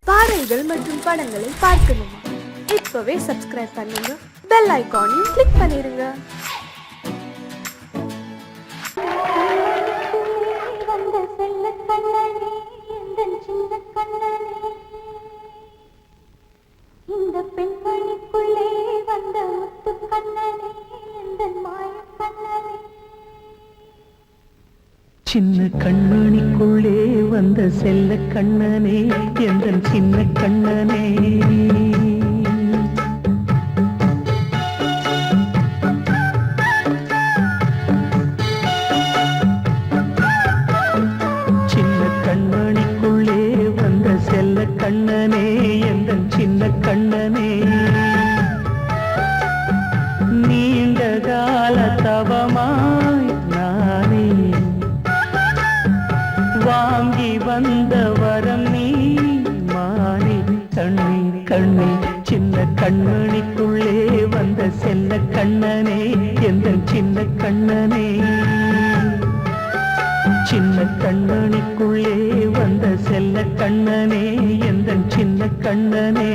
பாடல்கள் மற்றும் படங்களை பார்க்கணுமா? இப்பவே சப்ஸ்கிரைப் பண்ணுங்க, பெல் ஐகானையும் கிளிக் பண்ணிருங்க. இந்த பெண்மணிக்குள்ளே வந்த முத்து கண்ணனே, இந்த மாய கண்ணனே. சின்ன கண்மணிக்குள்ளே வந்த செல்ல கண்ணனே, எந்த சின்ன கண்ணனே. சின்ன கண்மணிக்குள்ளே வந்த செல்ல கண்ணனே, எந்த சின்ன கண்ணனே. நீண்ட கால தவமாய் நானே வாங்கி வந்த வரம் நீ மானே. கண்ணீர் கண்ணீர் சின்ன கண்மணிக்குள்ளே வந்த செல்ல கண்ணனே, எந்த சின்ன கண்ணனே. சின்ன கண்மணிக்குள்ளே வந்த செல்ல கண்ணனே, எந்த சின்ன கண்ணனே.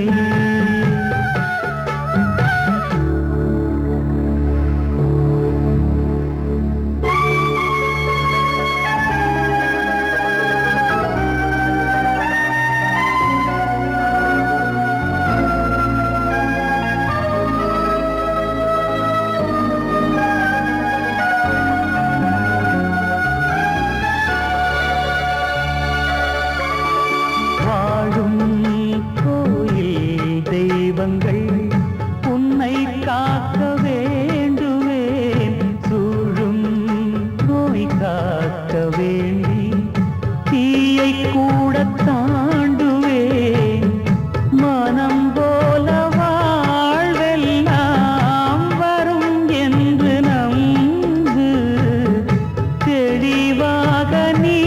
உன்னை காக்க வேண்டுவேன், சூழும் நோய் காக்க வேண்டி தீயை கூட தாண்டுவேன். மனம் போல வாழ்வெல்லாம் வரும் என்று நம்பு, தெளிவாக நீ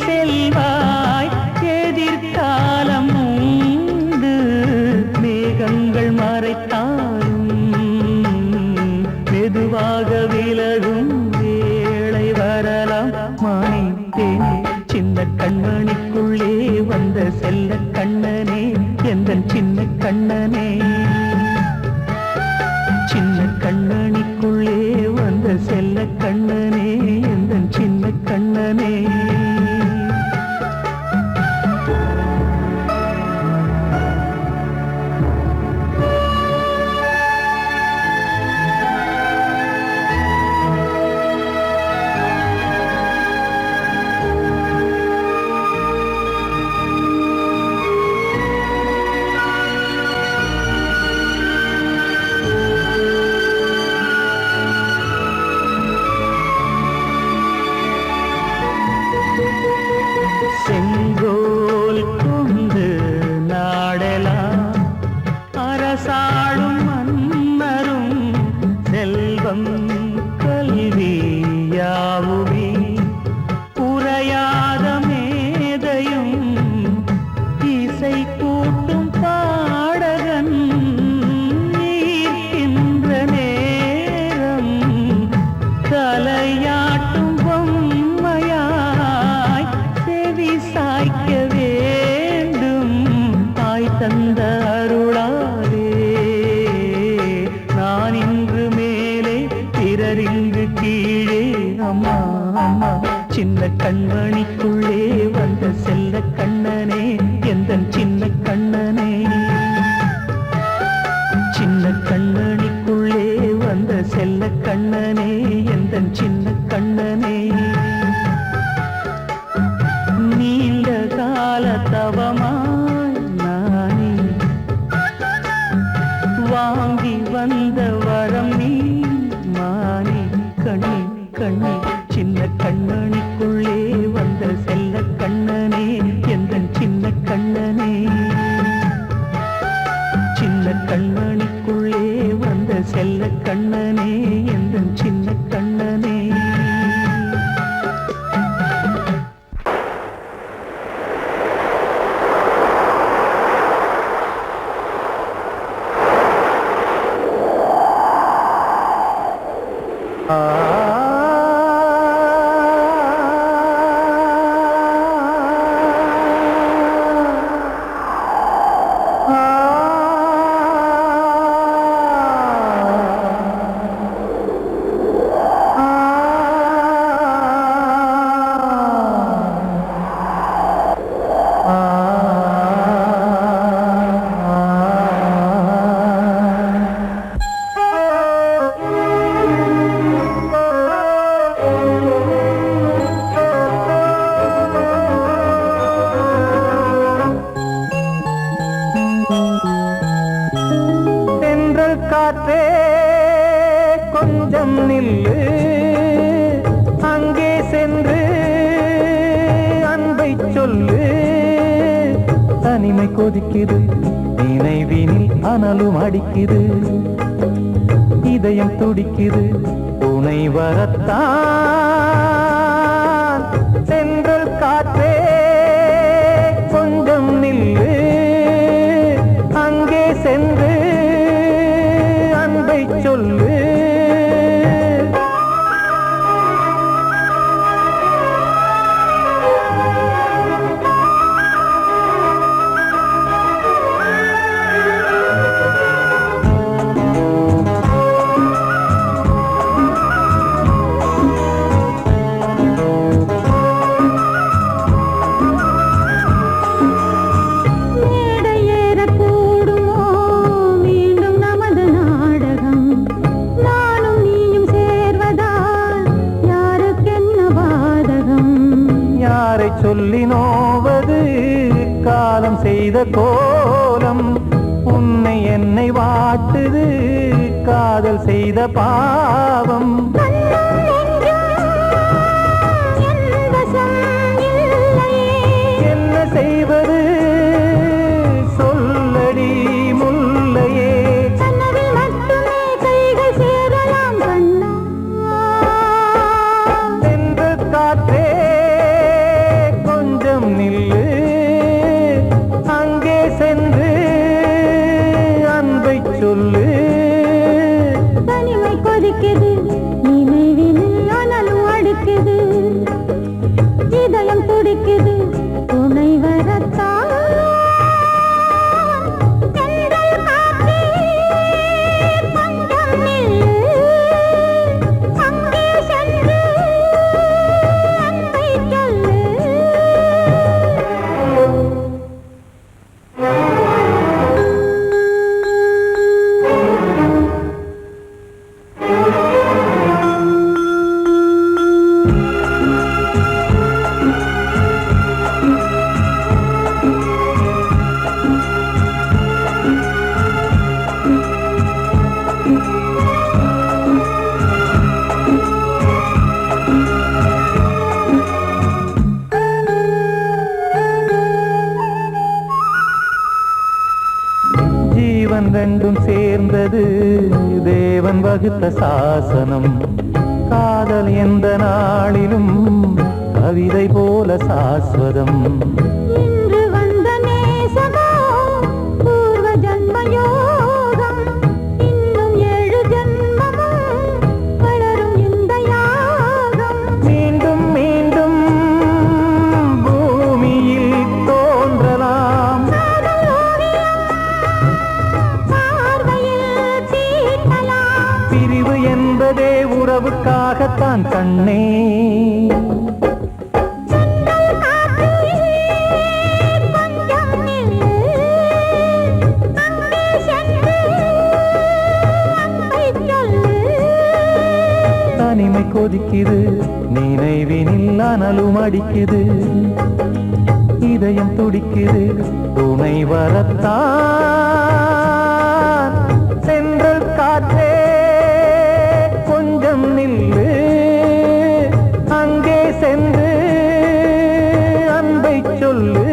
செல்வாய், எதிர்காலம் உண்டு. மேகங்கள் மறைத்தாலும் மெதுவாக விலகும் வேளை வரலாம். மானித்தேனே சின்ன கண்மணிக்குள்ளே வந்த செல்ல கண்ணனே, எந்த சின்ன கண்ணனே. சின்ன கண்மணிக்குள்ளே வந்த செல்ல கண்ணனே, எந்த சின்ன கண்ணனே. செங்கோல் கொண்டு நாடலாம் அரசாளும் மன்னரும், செல்வம் கல்வி யாவுமே உரையாத மேதையும், இசை கூட்டும் பாடகன் ஈர்க்கின்ற நேரம், தலையாட்டும் பொம்மையாய் செவி சாய்க்க வேண்டும். தாய் தந்த அருளாலே நான் இன்று மேலே, பிறர் இங்கு கீழே. அம்மா அம்மா சின்ன கண்மணிக்குள்ளே வந்த செல்ல கண்ணனே, எந்த சின்ன கண்ணனே. சின்ன கண்மணிக்குள்ளே வந்த செல்ல கண்ணனே, எந்த சின்ன கண்ணனே. நீண்ட கால தவமாய் நானே வாங்கி வந்த வரம் நீ மானே. கண்ணே கண்ணே சின்ன கண்மணிக்குள்ளே வந்த காற்றே கொஞ்சம் நில்லு அங்கே சென்று அன்பை சொல்லு தனிமை கொதிக்குது நினைவினில் அனலும் அடிக்குது இதயம் துடிக்குது துணை வரத்தான் சென்றல் காற்றே கொஞ்சம் நில்லு அங்கே சென்று அன்பை சொல்லு சொல்லி நோவது காலம் செய்த கோலம் உன்னை என்னை வாட்டுது காதல் செய்த பாவம் என்ன செய்வது சொல்லடி முல்லையே சென்ற காற்றே நில்லு அங்கே சென்று அன்பை சொல்லு தனிமை கொதிக்குது நினைவினில் அனலும் அடிக்குது இதயம் துடிக்குது துணை வரத்தான் ரெண்டும் சேர்ந்தது தேவன் வகுத்த சாசனம் காதல் எந்த நாளிலும் கவிதை போல சாஸ்வதம் இன்று வந்த நேசமோ பூர்வ ஜன்ம யோகம் இன்னும் 7 ஜன்மமும் வளரும் இந்த யாகம் மீண்டும் மீண்டும் பூமியில் தோன்றலாம் பிரிவு என்பதே உறவுக்காகத்தான் கண்ணே தனிமை கொதிக்குது நினைவினில் அனலும் அடிக்குது இதயம் துடிக்குது துணை வரத்தான் சென்றல் காற்றே கொஞ்சம் நில்லு அங்கே சென்று அன்பை சொல்லு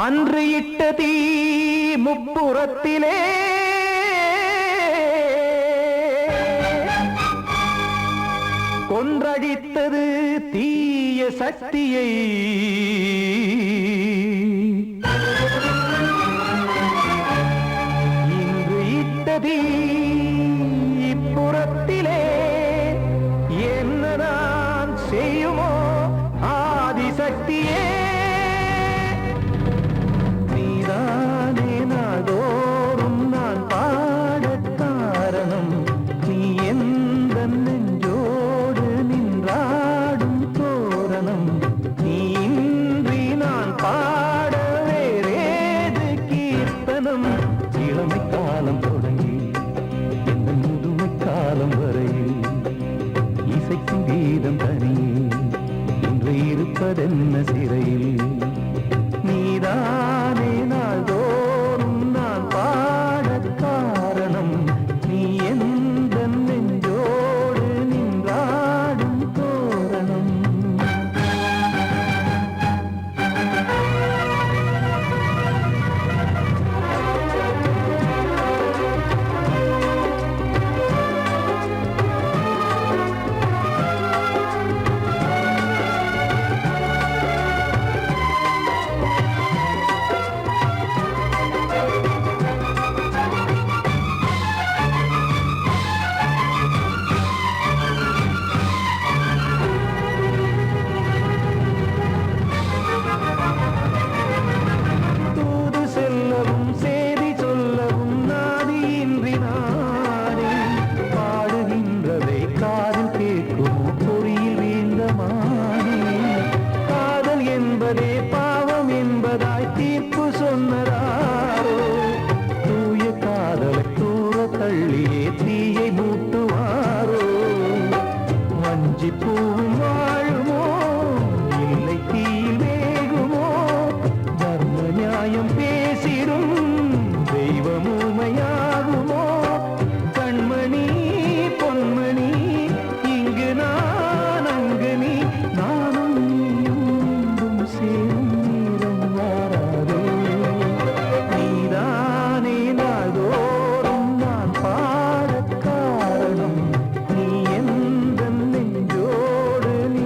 அன்று இட்ட தீ முப்புறத்திலே கொன்றடித்தது தீய சக்தியை. இன்று இட்ட தீ இப்புறத்திலே என்னதான் செய்யுமோ ஆதிசக்தியே. நாள்தோறும் நான் பாட காரணம் நீ எந்த நெஞ்சோடு நின்றாடும் தோரணம். நீ இன்றி நான் பாட வேறேது கீர்த்தனம். இளமை காலம் தொடங்கி இந்த முதுமை காலம் வரையில் இசைக்கும் கீதம் தனியே இன்று இருப்பதென்ன சிறையில். நீதானே நாள்தோறும் நான் பாட காரணம் நீ எந்த நெஞ்சோடு நின்றாடும் தோரணம். பூவும் வாழுமோ இல்லை தீயில் வேகுமோ. தர்ம நியாயம் பேசிடும் தெய்வம் ஊமையாகுமோ. கண்மணி பொன்மணி இங்கு நான் அங்கு நீ நானும் நீயும் சேரும் நேரம் வாராதோ. நீதானே நாள்தோறும் நான் பாட காரணம் நீ எந்த நெஞ்சோடு நீ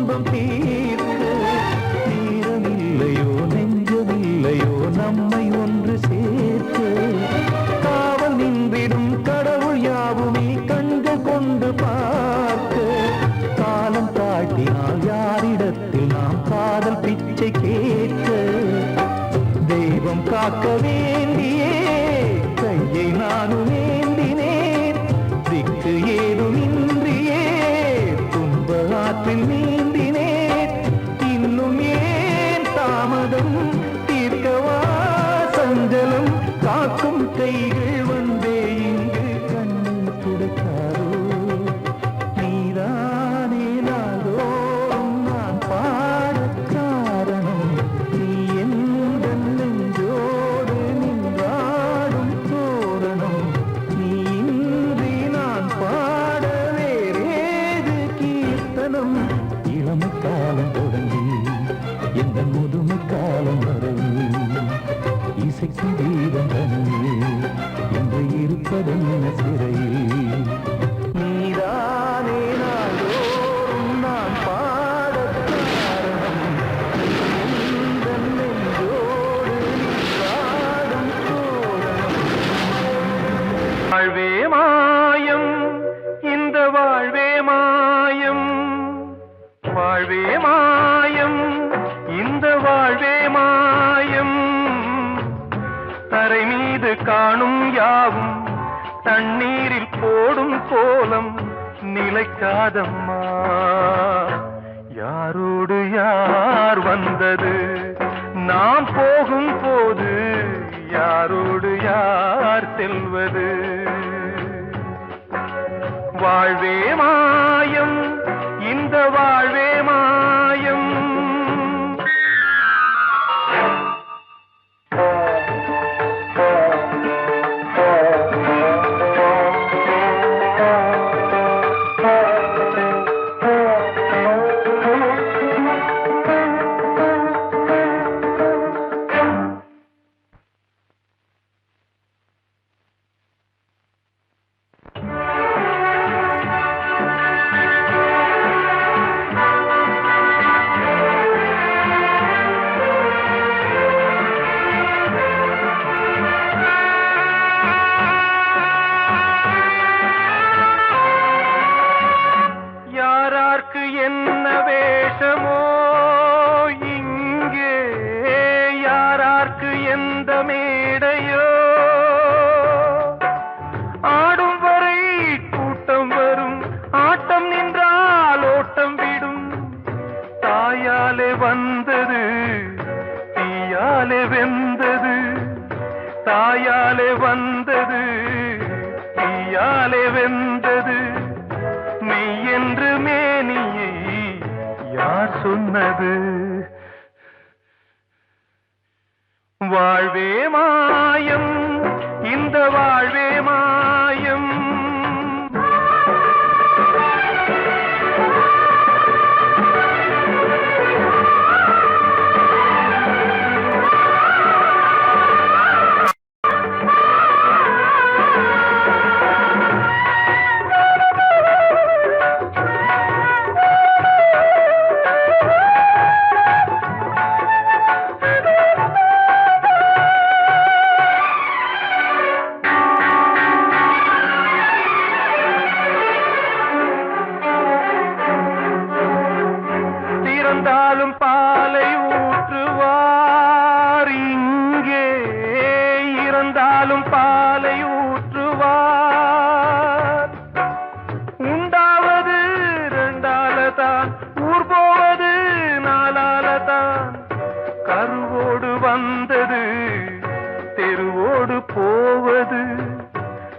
துன்பம் தீர்க்க தீரமில்லையோ நெஞ்சமில்லையோ நம்மை ஒன்று சேர்க்க காவல் நின்றிடும் கடவுள் யாவுமே கண்கள் கொண்டு பார்க்க காலம் தாட்டினால் யாரிடத்தில் நாம் காதல் பிச்சை கேட்க தெய்வம் காக்க வேண்டியே கையை நானும் ஏந்தினேன் திக்கு ஏதுமின்றியே துன்ப ஆற்றில் நீந்தினேன் இன்னும் ஏன் தாமதம் தீர்க்கவா சஞ்சலம் காக்கும் கைகள் வந்தே இங்கு கண்ணீர் துடைக்காரோ நீதானே நாளோறும் நான் பாடக் காரணம் நீ எந்த நெஞ்சோடு நின்றாடும் தோரணம் நீ இன்றி நான் பாட வேறேது கீர்த்தனம் இளமை காலம் தொடங்கி எந்த முதுமை காலம் வரையில் இசைக்கு தீபம் தனியே என்று இருப்பதென்ன சிறையில் நீதானே நாளோறும் நான் பாடக் காரணம் எந்த நெஞ்சோடு நின்றாடும் தோரணம் வாழ்வே மாயம் இந்த வாழ்வே மாயம் வாழ்வே மாயம் இந்த வாழ்வே மாயம் தரை மீது காணும் யாவும் தண்ணீரில் போடும் கோலம் நிலைக்காதம்மா யாரோடு யார் வந்தது நாம் போகும் போது யாரோடு யார் செல்வது வாழ்வே மாயம் இந்த வாழ்வே மாயம் என்ன வேஷமோ இங்கே யாரார்க்கு எந்த மேடையோ ஆடும் வரை கூட்டம் வரும் ஆட்டம் நின்றால் ஓட்டம் விடும் தாயாலே வந்தது தீயாலே வெந்தது தாயாலே வந்தது தீயாலே வெந்தது மெய் என்று மேனியை யார் சொன்னது வாழ்வே மாயம் இந்த வாழ்வே மாயம் இறந்தாலும் பாலை ஊற்றுவார் இங்கே இறந்தாலும் பாலை ஊற்றுவார் உண்டாவது ரெண்டாலதான் ஊர் போவது நாலாலதான் கருவோடு வந்தது தெருவோடு போவது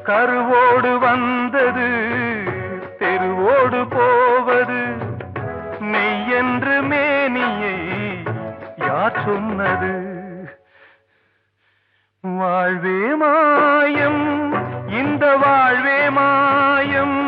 கருவோடு வந்தது தெருவோடு போவது மெய் என்று மேனியை யார் சொன்னது வாழ்வே மாயம் இந்த வாழ்வே மாயம்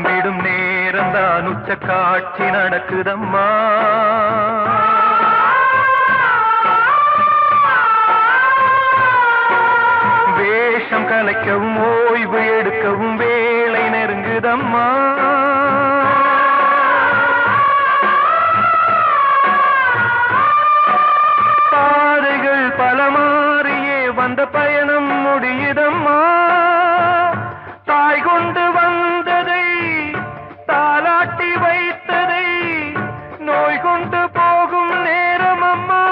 விடும் நேரம்தான் உச்ச காட்சி நடக்குதம்மா. வேஷம் கலைக்கவும் ஓய்வு எடுக்கவும் வேலை நெருங்குதம்மா. பாதைகள் பல மாறியே வந்த பயணம் முடியுதம்மா. தாய் கொண்டு வந்ததை தாலாட்டி வைத்ததை நோய் கொண்டு போகும் நேரம் அம்மா.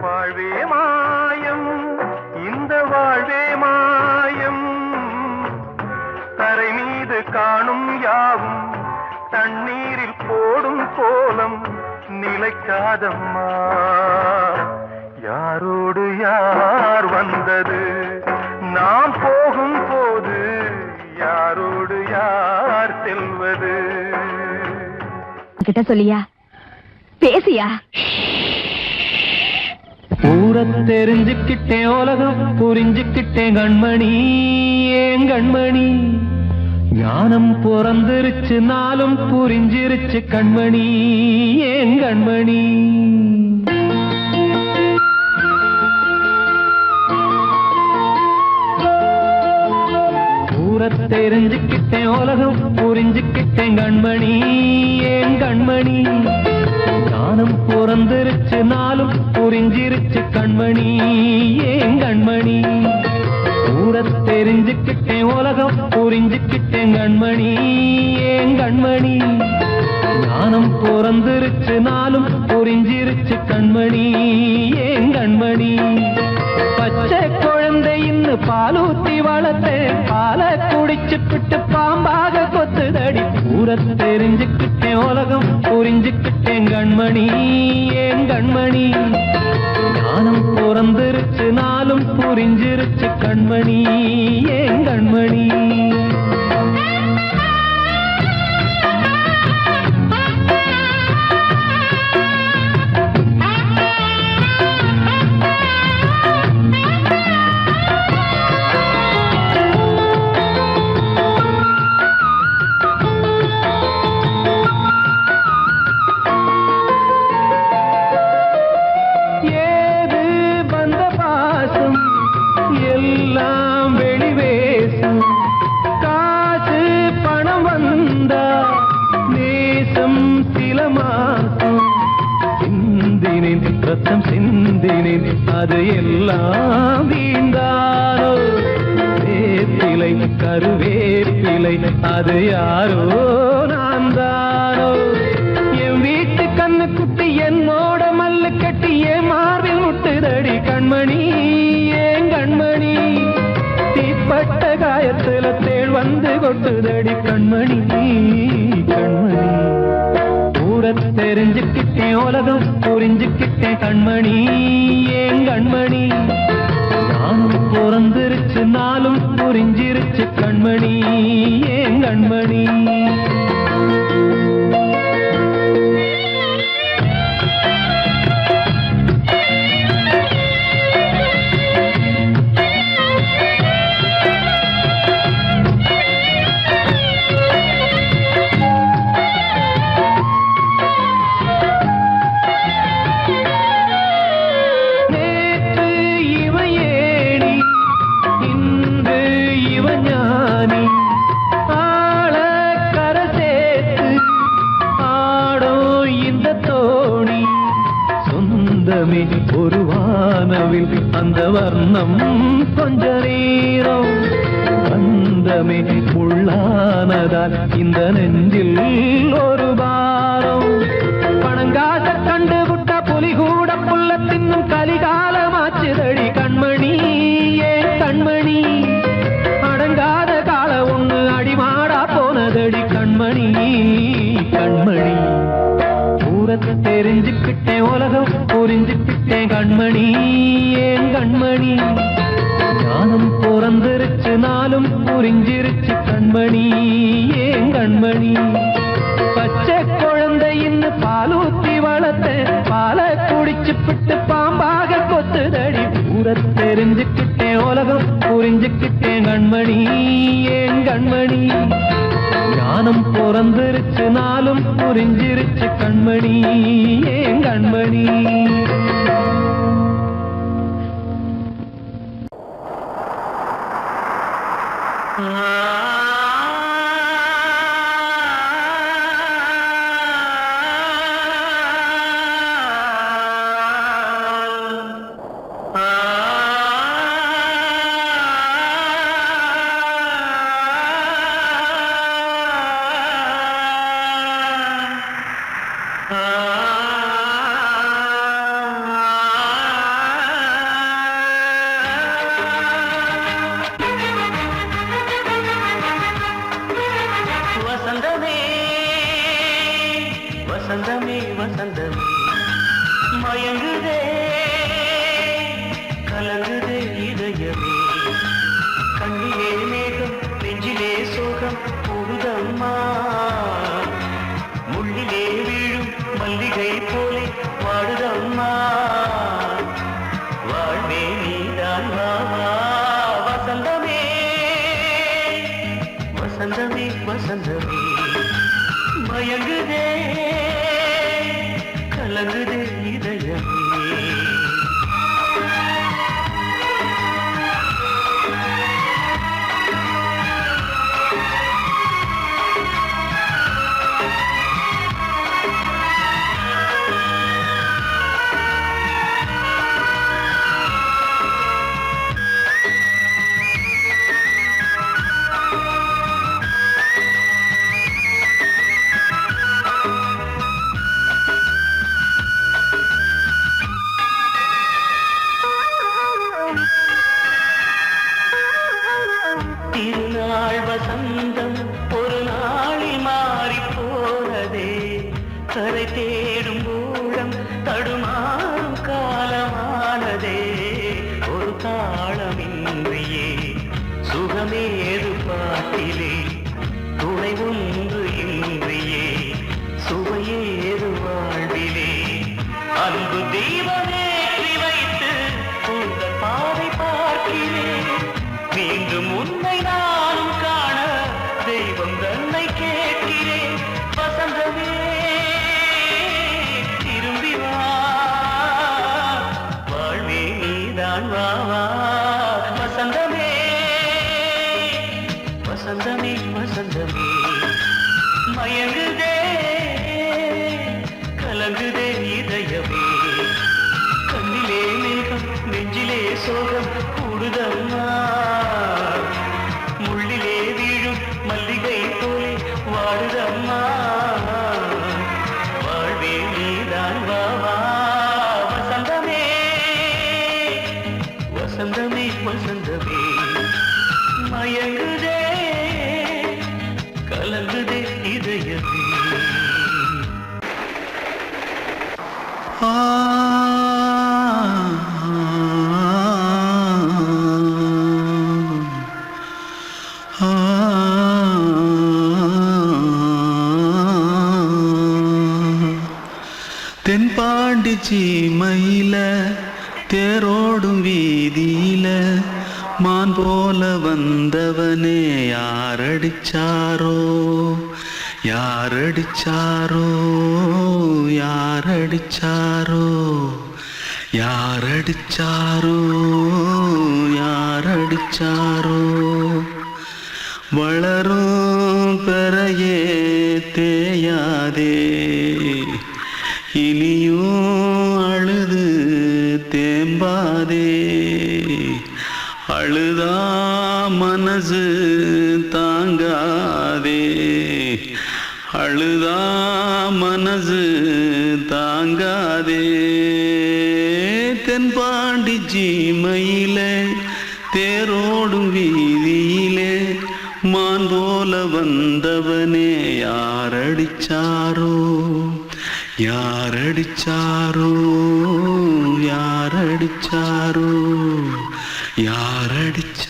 வாழ்வே மாயம், இந்த வாழ்வே மாயம். தரை மீது காணும் யாவும் தண்ணீரில் போடும் கோலம் நிலைக்காதம்மா. யாரோடு யார் வந்தது நாம் போகும் போது, யாரோடு யார் செல்வது? கிட்ட சொல்லியா, பேசியா? ஊரை தெரிஞ்சுக்கிட்டேன், உலகம் புரிஞ்சுக்கிட்டேன் கண்மணி, ஏன் கண்மணி. ஞானம் பிறந்திருச்சு, நாளும் புரிஞ்சிருச்சு கண்மணி, ஏன் கண்மணி. ஊரை தெரிஞ்சுக்கிட்டேன், உலகம் புரிஞ்சுக்கிட்டேன் கண்மணி, ஏன் கண்மணி. ஞானம் பிறந்திருச்சு, நாளும் புரிஞ்சிருச்சு கண்மணி, ஏன் கண்மணி. ஊரை தெரிஞ்சுக்கிட்டேன், உலகம் புரிஞ்சுக்கிட்டேன் கண்மணி, ஏன் கண்மணி. ஞானம் பிறந்திருச்சு, நாளும் புரிஞ்சிருச்சு கண்மணி, ஏன் கண்மணி. பச்சை குழந்தை இன்னும் பாலூத்தி வளர்த்தேன், பாலை குடிச்சுப்பிட்டு பாம்பாக கொத்துதடி. ஊரை தெரிஞ்சுக்கிட்டேன், உலகம் புரிஞ்சுக்கிட்டேன் கண்மணி, ஏன் கண்மணி. ஞானம் பிறந்திருச்சு, நாளும் புரிஞ்சிருச்சு கண்மணி, ஏன் கண்மணி. எல்லாம் வெளிவேசம், காசு பணம் வந்தா நேசம் சில மாசம். சிந்தினேன் ரத்தம் சிந்தினேன், அது எல்லாம் வீந்தாரோ. வேப்பிலை கருவேப்பிலை, அது யாரோ நான் தானோ. என் வீட்டு கண்ணு குட்டி என்னோட மல்லு கட்டி என் மார்பில் முட்டுதடி கண்மணி, ஏன் கண்மணி. தீப்பட்ட காயத்துல தேள் வந்து கொட்டுதடி கண்மணி, கண்மணி. ஊரை தெரிஞ்சுக்கிட்டேன், உலகம் புரிஞ்சுக்கிட்டேன் கண்மணி, ஏன் கண்மணி. நானும் பிறந்திருச்சு, நாளும் புரிஞ்சிருச்சு கண்மணி, ஏன் கண்மணி. நிலவில் அந்த வர்ணம் கொஞ்ச நேரம் பந்தமே உள்ளானதால் இந்த நெஞ்சில் ஒரு பாரம் பணங்காச கண்டு விட்ட புலி கூட புல்ல தின்னும் கலிகாலமாச்சுதடி கண்மணி ஏன் கண்மணி அடங்காத கால ஒண்ணு அடிமாடா போனதடி கண்மணி கண்மணி ஊரத்தை தெரிஞ்சுக்கிட்டேன் உலகம் புரிஞ்சுக்கிட்டேன் கண்மணி ஏன் கண்மணி ஞானம் பிறந்திருச்சு நாளும் புரிஞ்சிருச்சு கண்மணி ஏன் கண்மணி பச்சை குழந்தை இன்னும் பாலூத்தி வளர்த்த பால குடிச்சு பிட்டு பாம்பாக கொத்துதடி ஊரை தெரிஞ்சுக்கிட்டேன் உலகம் புரிஞ்சுக்கிட்டேன் கண்மணி ஏன் கண்மணி ஞானம் பிறந்திருச்சு நாளும் புரிஞ்சிருச்சு கண்மணி ஏன் கண்மணி வசந்தமே வசந்தமே மயங்குதே கலங்குதே இதயமே கண்ணிலே மேகம் நெஞ்சிலே சோகம் கூடுதம்மா முள்ளிலே வீழும் மல்லிகை போலே வாடுதம்மா வாழ்வே நீதான் வாவா வசந்தமே வசந்தமே வசந்தமே மயங்குதே கலங்குதே இதயமே திருநாள் வசந்தம் ஒரு நாளில் மாறி போனதே கரை தேடும் ஊழம் தடுமாறும் காலமானதே ஒரு தாளமின்றியே சுகமேது பாட்டிலே துணை ஒன்று இன்றியே சுவையேது வாழ்விலே அன்பு தீபமேற்றி வைத்து உங்கள் பாதை பார்க்கிறேன் மீண்டும் உன்னை நானும் காண தெய்வம் தன்னை கேட்கிறேன் வசந்தமே திரும்பி வா வாழ்வே நீதான் வா வா வசந்தமே வசந்தமே வசந்தமே மயங்குதே கலங்குதே இதயமே கண்ணிலே மேகம் நெஞ்சிலே சோகம் கூடுதம்மா முள்ளிலே வீழும் மல்லிகை போலே வாடுதம்மா வாழ்வே நீதான் வா வா வசந்தமே வசந்தமே வசந்தமே மயங்குதே கலங்குதே இதயமே தென்பாண்டி சீமையில தேரோடும் வீதியில மான் போல வந்தவனே யாரடிச்சாரோ யாரடிச்சாரோ யாரடிச்சாரோ யாரடிச்சாரோ யாரடிச்சாரோ வளரும் பெறையே தேயாதே இனியும் அழுது தேம்பாதே மனசு தாங்காதே அழுதா மனசு தாங்காதே தென்பாண்டி சீமையிலே தேரோடும் வீதியிலே மான் போல வந்தவனே யாரடிச்சாரோ யாரடிச்சாரோ யாரடிச்சாரோ யாரடிச்சா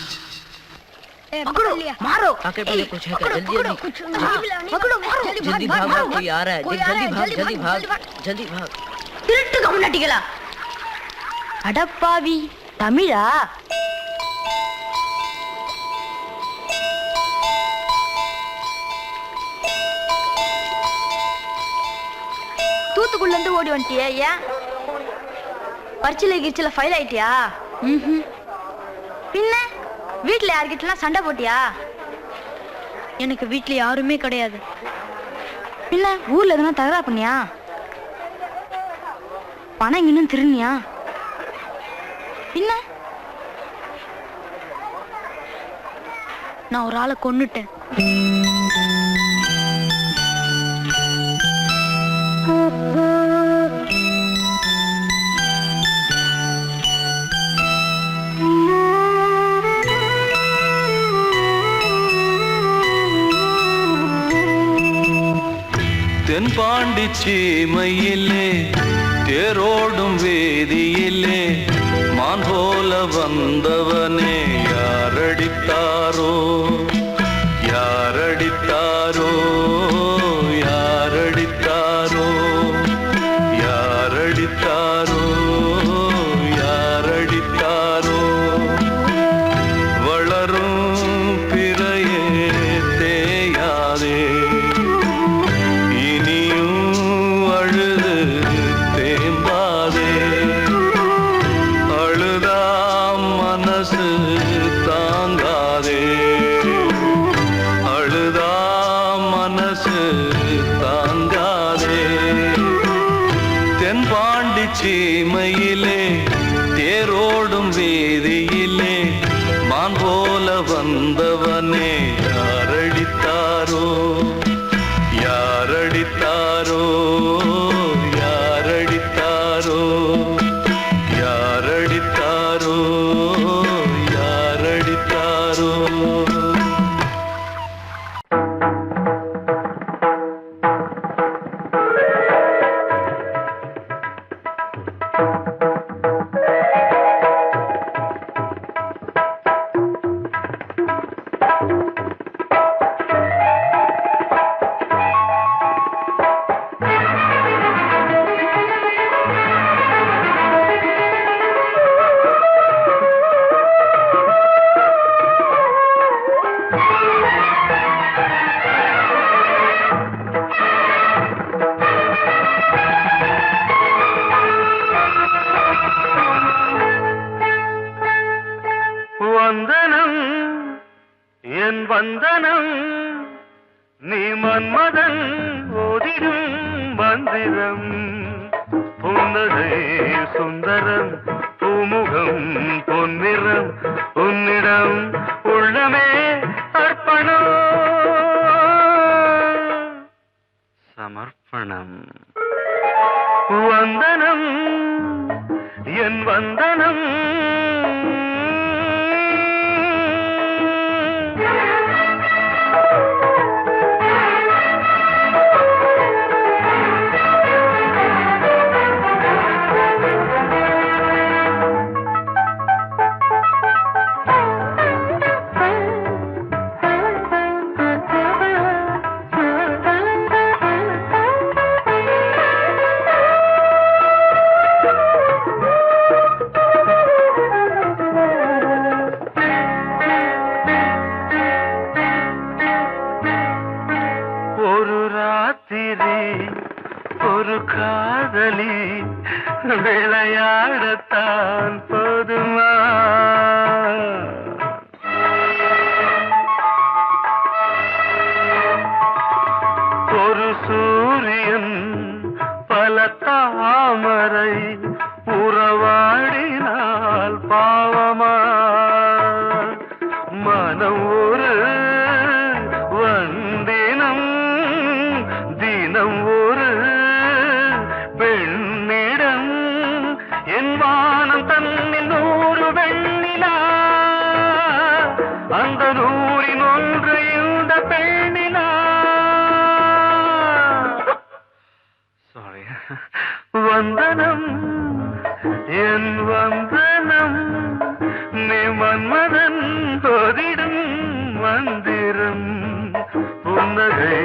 पकड़ो मारो आके पहले कुछ है क्या? जल्दी जल्दी पकड़ो मारो जल्दी भाग भाग कोई आ रहा है जल्दी भाग जल्दी भाग திருட்டு கம்முனாட்டிகளா அடப்பாவி தமிழா தூத்துக்குள்ள இருந்து ஓடி வந்துட்டியா ஏன் பரிச்சில கிரிச்சில ஃபைல் ஆயிட்டியா பின்ன வீட்டுல யார்கிட்டலாம் சண்டை போட்டியா எனக்கு வீட்டுல யாருமே கிடையாது பின்ன ஊர்ல எதுனா தகரா பண்ணியா பணம் இன்னும் திருநியா பின்ன நான் ஒரு ஆளை கொன்னுட்டேன் தென்பாண்டி சீமையிலே தேரோடும் வேதியிலே மான் போல வந்தவனே யாரடித்தாரோ யாரடித்தாரோ யாரடித்தாரோ யாரடித்தாரோ யாரடித்தாரோ வளரும் பிறையே தேயாதே சீமையிலே தேரோடும் வேதியிலே மான் போல வந்தவனே யாரடித்தாரோ யாரடித்தாரோ யாரடித்தாரோ யாரடித்தாரோ யாரடித்தாரோ வந்தனம் என் வந்தனம் நீ மன்மதன் ஓதிடும் மந்திரம் புன்னகை சுந்தரம் பூமுகம் பொன்னிறம் உன்னிடம் உள்ளமே அர்ப்பணம் சமர்ப்பணம் வந்தனம் என் வந்தனம் ஒரு காதலி விளையாடத்தான் போதுமா ஒரு சூரியன் பல தாமரை உறவாடினால் பாவமா மன மனம் ஒரு வந்தினம் தினம் ஒரு பெண்ணிடம் என் வானம் தன்னில் 100 வெண்ணிலா அந்த 100இன் ஒன்று இந்த பெண்ணிலா சாரி வந்தனம் என் வந்தனம் நீ மன்மதன் தோதிடும் மந்திரம் புன்னகை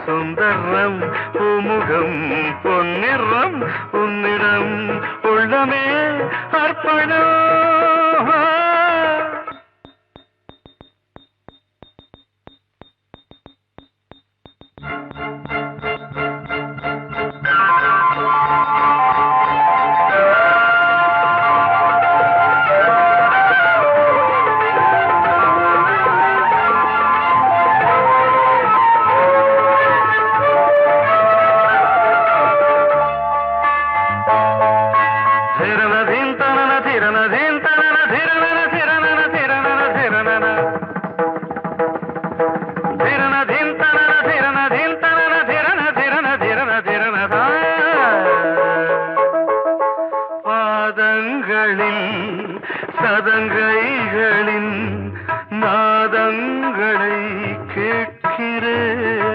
சுந்தரம் பூமுகம் பொன்னிறம் உன்னிடம் உள்ளமே அர்ப்பணம் சதங்கைகளின் நாதங்களை கேட்கிறேன்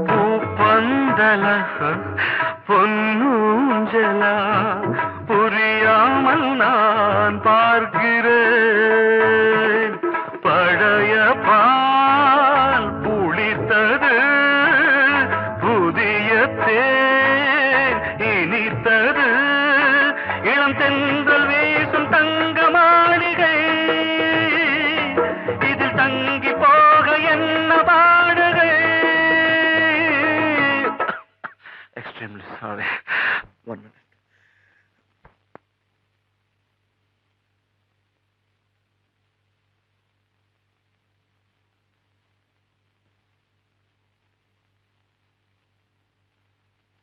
பூப்பந்தல பொன்னூஞ்சலா புரியாமல் நான் பார்க்கிறேன் பழைய பால் புளித்தது புதிய தேன் இனித்தது இளம் தென்றல் வீசும் தங்க மாளிகை இதில் தங்கி போக என்ன பாடுகை எக்ஸ்ட்ரீம்லி சாரி 1 minute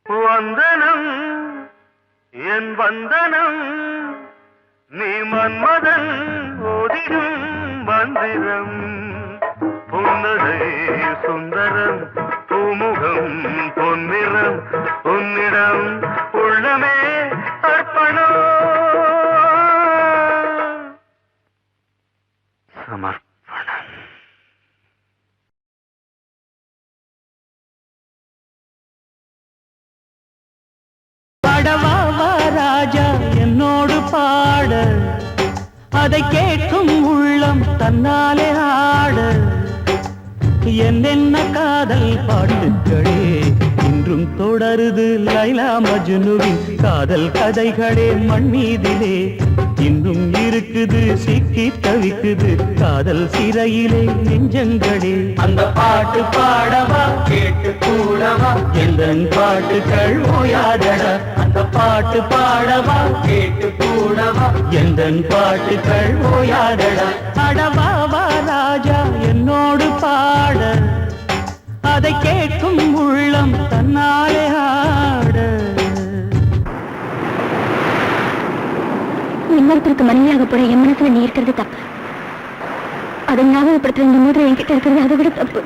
வந்தனம் என் வந்தனம் நீ மன்மதன் ஓதிடும் மந்திரம் புன்னகை சுந்தரம் பூமுகம் பொன்னிறம் உன்னிடம் உள்ளமே அர்ப்பணம் சமர்ப்பணம் பாடவா ராஜா என்னோடு பாட அதை கேட்கும் உள்ளம் தன்னாலே ஆட என்னென்ன காதல் பாட்டுகளே இன்றும் தொடருது லைலா மஜ்னுவின் காதல் கதைகளே மண் மீதிலே இன்னும் இருக்குது சிக்கி தவிக்குது காதல் சிறையிலே நெஞ்சங்களே அந்த பாட்டு பாடவா கேட்டு கூடவா எந்தன் பாட்டுகள் ஓயாதடா அந்த பாட்டு பாடவா கேட்டு கூடவா எந்தன் பாட்டுகள் ஓயாதடா அடவாவா ராஜா என்னோடு பாட அதை கேட்கும் உள்ளம் தன்னாலே ஆட இன்னொருத்தருக்கு மனைவியாக போட என் மனசுல நீ இருக்கிறது தப்பு அதை ஞாபகப்படுத்துற இந்த மூன்று என்கிட்ட இருக்கிறது அதை விட தப்பு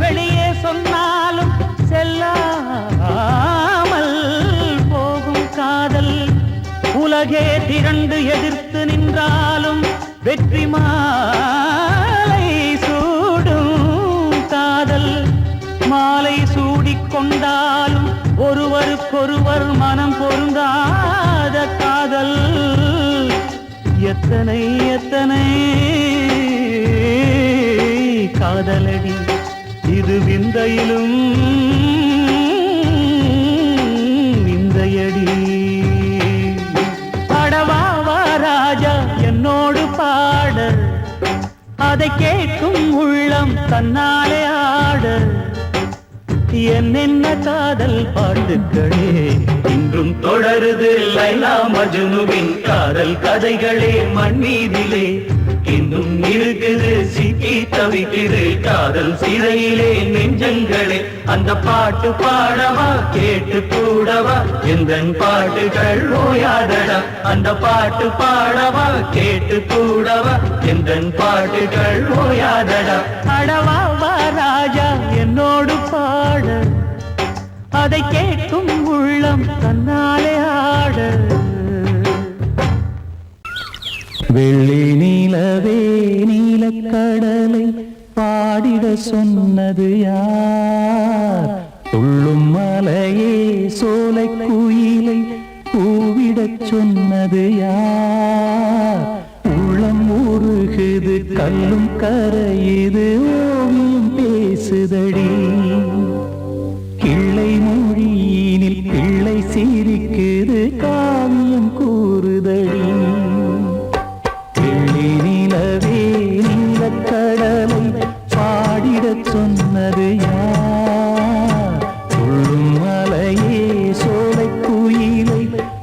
வெளியே சொன்னாலும் செல்லாமல் போகும் காதல் உலகே திரண்டு எதிர்த்து நின்றாலும் வெற்றி மாலை சூடும் காதல் மாலை சூடிக்கொண்டாலும் ஒருவருக்கொருவர் மனம் பொருந்தாத காதல் எத்தனை எத்தனை காதலடி இது விந்தையிலும் விந்தையடி. அடவாவா ராஜா என்னோடு பாட, அதை கேட்கும் உள்ளம் தன்னாலே ஆட. என்னென்ன காதல் பாட்டுக்களே இன்றும் தொடருது லைலா மஜ்னுவின் காதல் கதைகளே மண் மீதிலே. இன்னும் இருக்குது சிக்கி தவிக்குது காதல் சிறையிலே நெஞ்சங்களே. அந்த பாட்டு பாடவா கேட்டு கூடவா எந்தன் பாட்டுகள் ஓயாதடா. அந்த பாட்டு பாடவா கேட்டு கூடவா எந்தன் பாட்டுகள் ஓயாதடா. அடவாவா ராஜா என்னோடு பாட, அதை கேட்கும் உள்ளம் தன்னாலே ஆட. வெள்ளி நீலவே நீலக்கடலை பாடிட சொன்னது யார்? துள்ளும் மலையே சோலை குயிலை கூவிடச் சொன்னது யார்? உள்ளம் உருகுது கல்லும் கரையுது ஓவியம் பேசுதடி. கிள்ளை மொழியினில் பிள்ளை சிரிக்குது காவியம் கூறுதடி. வெள்ளி நிலவே நீலக்கடலை பாடிடச் சொன்னது யார்? துள்ளும் மலையே சோலை குயிலை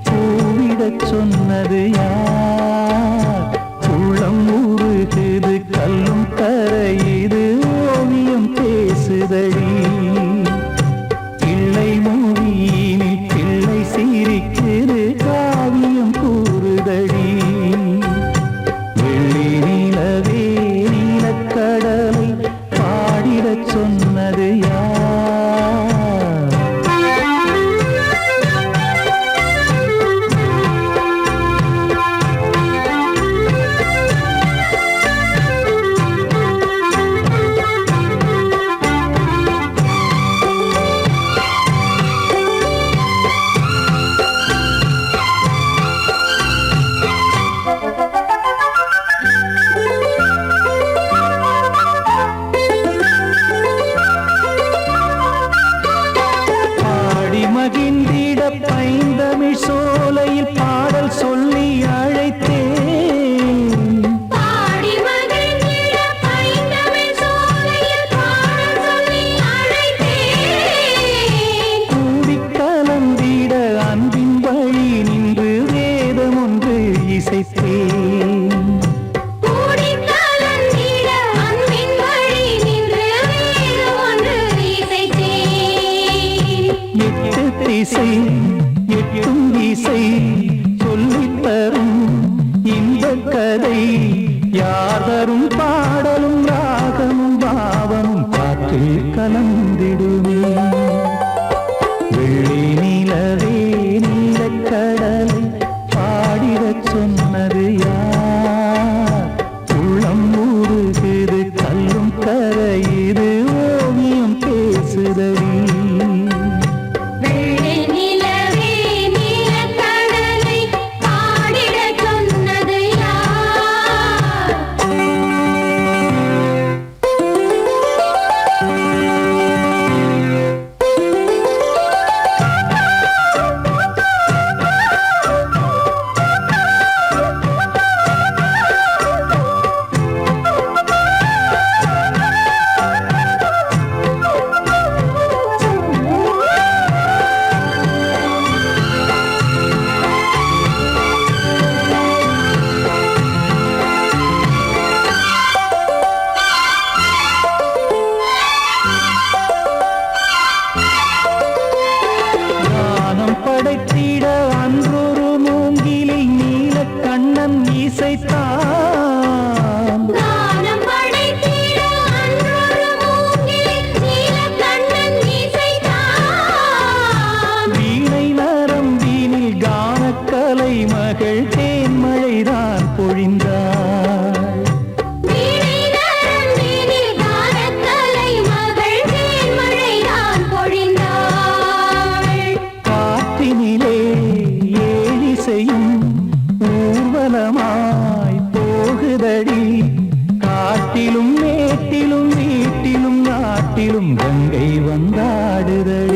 கூவிடச் சொன்னது யார்? உள்ளம் உருகுது கல்லும் கரையுது ஓவியம் பேசுதடி. கிள்ளை மொழியினில் பிள்ளை சிரிக்குது காவியம் கூறுதடி. வெள்ளி நிலவே நீலக்கடலை பாடிடச் சொன்னது யார்? மகிழ்ந்திட பைந்தமிழ் சோலையில் பாடல் சொல்லி அழைத்தேன். பாடி மகிழ்ந்திட பைந்தமிழ் சோலையில் பாடல் சொல்லி அழைத்தேன். கூடி கலந்திட அன்பின் வழி நின்று வேதம் ஒன்று இசைத்தேன். கூடி கலந்திட அன்பின் வழி நின்று வேதம் ஒன்று இசைத்தேன். எட்டு திசை எட்டும் இசை சொல்லித் தரும் இந்த கதை யார் தரும் பாடலும் ராகமும் பாவமும் காற்றில் கலந்திடுமே. வெள்ளி நிலவே நீலக்கடலை பாடிடச் சொன்னது யார்? உள்ளம் உருகுது கல்லும் கரையுது ஓவியம் பேசுதடி. வெள்ளி நிலவே நீலக்கடலை பாடிடச் சொன்னது யார்? கங்கையிலும் கங்கை வந்தாடுதடி